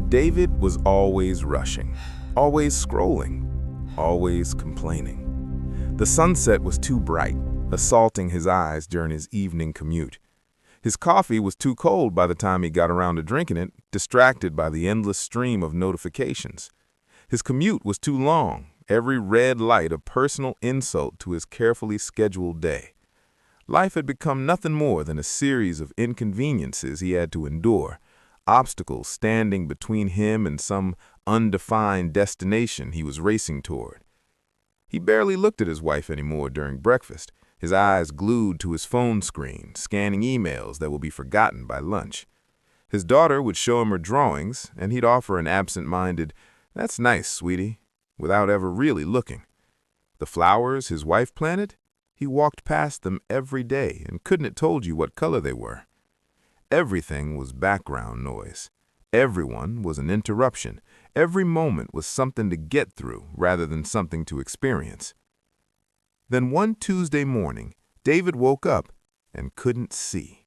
David was always rushing, always scrolling, always complaining. The sunset was too bright, assaulting his eyes during his evening commute. His coffee was too cold by the time he got around to drinking it, distracted by the endless stream of notifications. His commute was too long, every red light a personal insult to his carefully scheduled day. Life had become nothing more than a series of inconveniences he had to endure, obstacles standing between him and some undefined destination he was racing toward. He barely looked at his wife anymore during breakfast, his eyes glued to his phone screen, scanning emails that will be forgotten by lunch. His daughter would show him her drawings, and he'd offer an absent-minded, "That's nice, sweetie," without ever really looking. The flowers his wife planted? He walked past them every day and couldn't have told you what color they were. Everything was background noise. Everyone was an interruption. Every moment was something to get through rather than something to experience. Then one Tuesday morning, David woke up and couldn't see.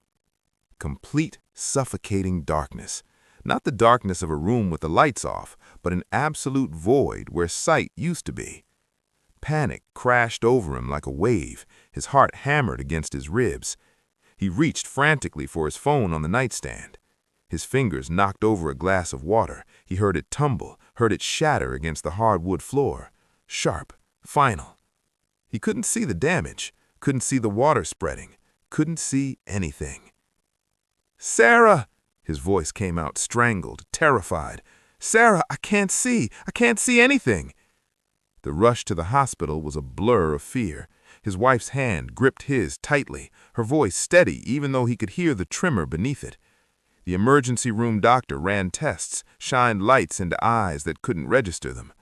Complete, suffocating darkness. Not the darkness of a room with the lights off, but an absolute void where sight used to be. Panic crashed over him like a wave, his heart hammered against his ribs. He reached frantically for his phone on the nightstand. His fingers knocked over a glass of water. He heard it tumble, heard it shatter against the hardwood floor. Sharp, final. He couldn't see the damage, couldn't see the water spreading, couldn't see anything. "Sarah!" His voice came out strangled, terrified. "Sarah, I can't see anything." The rush to the hospital was a blur of fear. His wife's hand gripped his tightly, her voice steady even though he could hear the tremor beneath it. The emergency room doctor ran tests, shined lights into eyes that couldn't register them.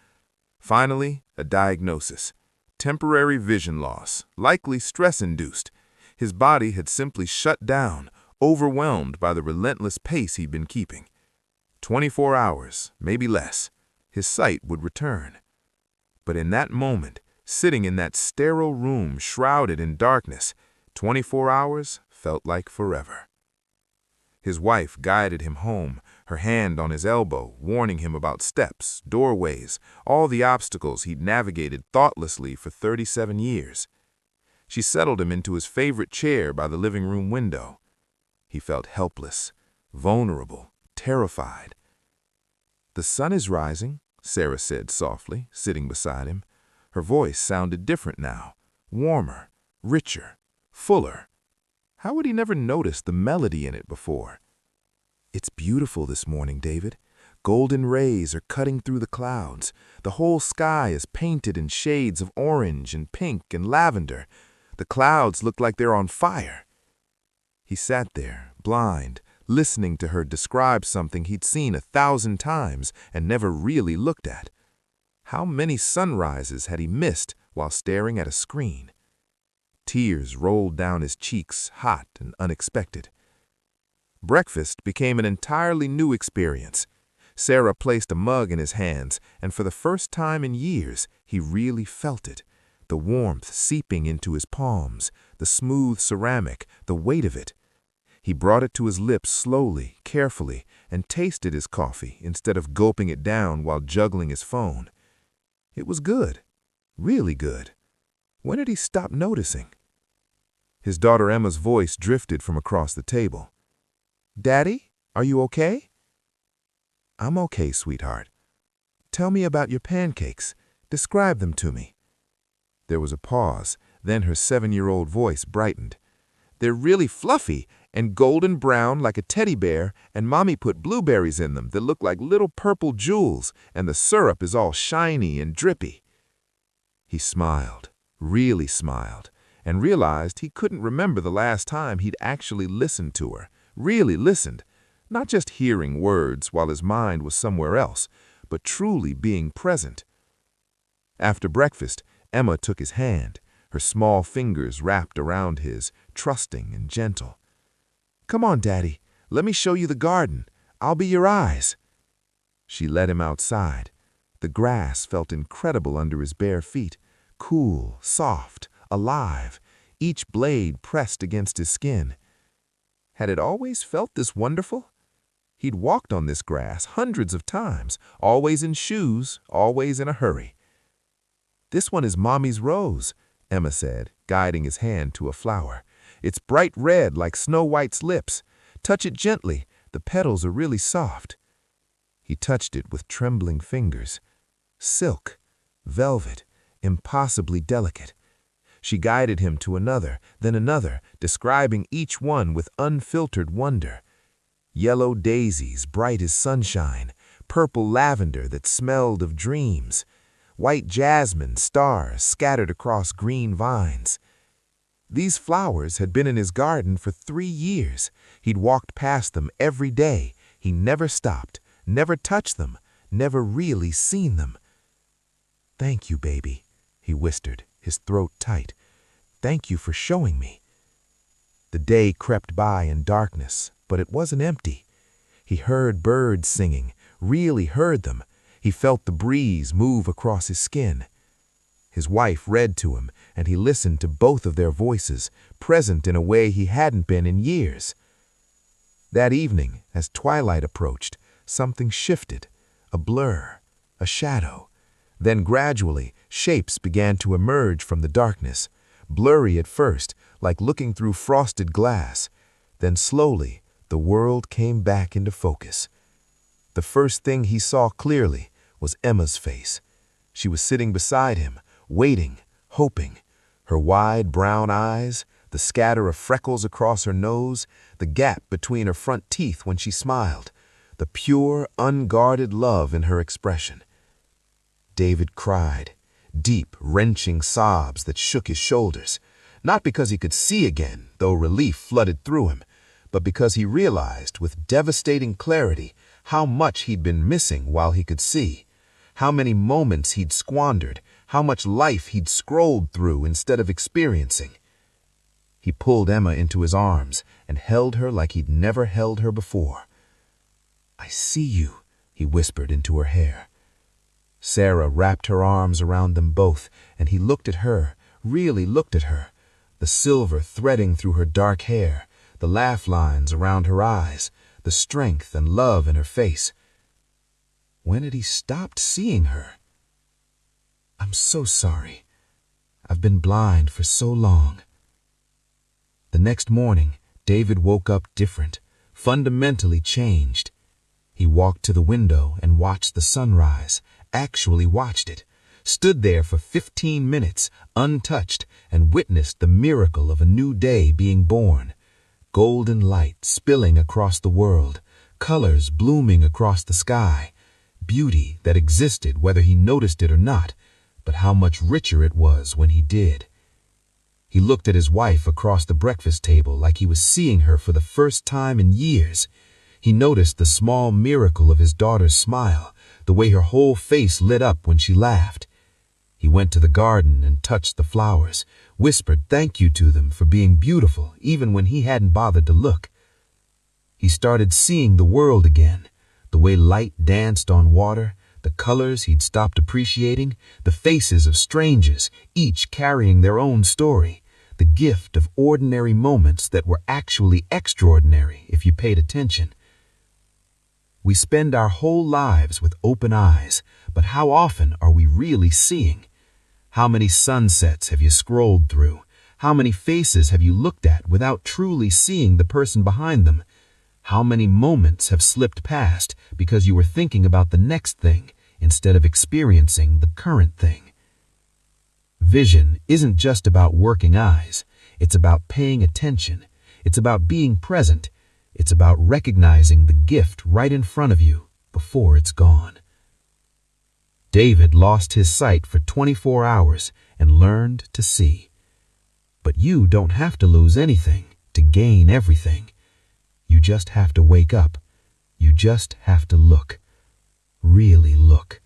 Finally, a diagnosis. Temporary vision loss, likely stress-induced. His body had simply shut down, overwhelmed by the relentless pace he'd been keeping. 24 hours, maybe less, his sight would return. But in that moment, sitting in that sterile room shrouded in darkness, 24 hours felt like forever. His wife guided him home, her hand on his elbow, warning him about steps, doorways, all the obstacles he'd navigated thoughtlessly for 37 years. She settled him into his favorite chair by the living room window. He felt helpless, vulnerable, terrified. "The sun is rising," Sarah said softly, sitting beside him. Her voice sounded different now, warmer, richer, fuller. How had he never noticed the melody in it before? "It's beautiful this morning, David. Golden rays are cutting through the clouds. The whole sky is painted in shades of orange and pink and lavender. The clouds look like they're on fire." He sat there, blind, listening to her describe something he'd seen 1,000 times and never really looked at. How many sunrises had he missed while staring at a screen? Tears rolled down his cheeks, hot and unexpected. Breakfast became an entirely new experience. Sarah placed a mug in his hands, and for the first time in years, he really felt it. The warmth seeping into his palms, the smooth ceramic, the weight of it. He brought it to his lips slowly, carefully, and tasted his coffee instead of gulping it down while juggling his phone. It was good, really good. When did he stop noticing? His daughter Emma's voice drifted from across the table. "Daddy, are you okay?" "I'm okay, sweetheart. Tell me about your pancakes. Describe them to me." There was a pause, then her 7-year-old voice brightened. "They're really fluffy and golden brown like a teddy bear, and Mommy put blueberries in them that look like little purple jewels, and the syrup is all shiny and drippy." He smiled, really smiled, and realized he couldn't remember the last time he'd actually listened to her, really listened, not just hearing words while his mind was somewhere else, but truly being present. After breakfast, Emma took his hand, her small fingers wrapped around his, trusting and gentle. "Come on, Daddy. Let me show you the garden. I'll be your eyes." She led him outside. The grass felt incredible under his bare feet, cool, soft, alive, each blade pressed against his skin. Had it always felt this wonderful? He'd walked on this grass hundreds of times, always in shoes, always in a hurry. "This one is Mommy's rose," Emma said, guiding his hand to a flower. "It's bright red like Snow White's lips. Touch it gently. The petals are really soft." He touched it with trembling fingers. Silk, velvet, impossibly delicate. She guided him to another, then another, describing each one with unfiltered wonder. Yellow daisies, bright as sunshine, purple lavender that smelled of dreams, white jasmine stars scattered across green vines. These flowers had been in his garden for 3 years. He'd walked past them every day. He never stopped, never touched them, never really seen them. "Thank you, baby," he whispered, his throat tight. "Thank you for showing me." The day crept by in darkness, but it wasn't empty. He heard birds singing, really heard them. He felt the breeze move across his skin. His wife read to him, and he listened to both of their voices, present in a way he hadn't been in years. That evening, as twilight approached, something shifted, a blur, a shadow. Then gradually, shapes began to emerge from the darkness, blurry at first, like looking through frosted glass. Then slowly, the world came back into focus. The first thing he saw clearly was Emma's face. She was sitting beside him, waiting, hoping. Her wide brown eyes, the scatter of freckles across her nose, the gap between her front teeth when she smiled, the pure, unguarded love in her expression. David cried, deep, wrenching sobs that shook his shoulders, not because he could see again, though relief flooded through him, but because he realized with devastating clarity how much he'd been missing while he could see, how many moments he'd squandered, how much life he'd scrolled through instead of experiencing. He pulled Emma into his arms and held her like he'd never held her before. "I see you," he whispered into her hair. Sarah wrapped her arms around them both, and he looked at her, really looked at her, the silver threading through her dark hair, the laugh lines around her eyes, the strength and love in her face. When had he stopped seeing her? "I'm so sorry. I've been blind for so long." The next morning, David woke up different, fundamentally changed. He walked to the window and watched the sunrise, actually watched it, stood there for 15 minutes, untouched, and witnessed the miracle of a new day being born. Golden light spilling across the world, colors blooming across the sky, beauty that existed whether he noticed it or not, but how much richer it was when he did. He looked at his wife across the breakfast table like he was seeing her for the first time in years. He noticed the small miracle of his daughter's smile, the way her whole face lit up when she laughed. He went to the garden and touched the flowers, whispered thank you to them for being beautiful even when he hadn't bothered to look. He started seeing the world again, the way light danced on water, the colors he'd stopped appreciating, the faces of strangers, each carrying their own story, the gift of ordinary moments that were actually extraordinary if you paid attention. We spend our whole lives with open eyes, but how often are we really seeing? How many sunsets have you scrolled through? How many faces have you looked at without truly seeing the person behind them? How many moments have slipped past because you were thinking about the next thing instead of experiencing the current thing? Vision isn't just about working eyes. It's about paying attention. It's about being present. It's about recognizing the gift right in front of you before it's gone. David lost his sight for 24 hours and learned to see. But you don't have to lose anything to gain everything. You just have to wake up. You just have to look. Really look.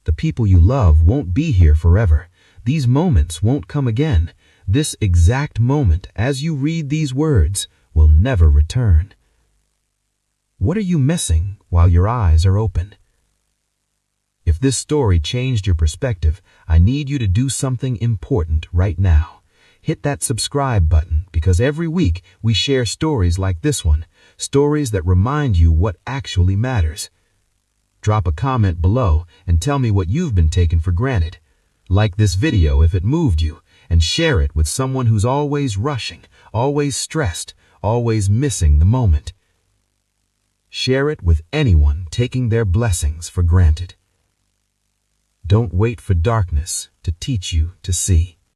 The people you love won't be here forever. These moments won't come again. This exact moment, as you read these words, will never return. What are you missing while your eyes are open? If this story changed your perspective, I need you to do something important right now. Hit that subscribe button because every week we share stories like this one, stories that remind you what actually matters. Drop a comment below and tell me what you've been taking for granted. Like this video if it moved you, and share it with someone who's always rushing, always stressed, always missing the moment. Share it with anyone taking their blessings for granted. Don't wait for darkness to teach you to see.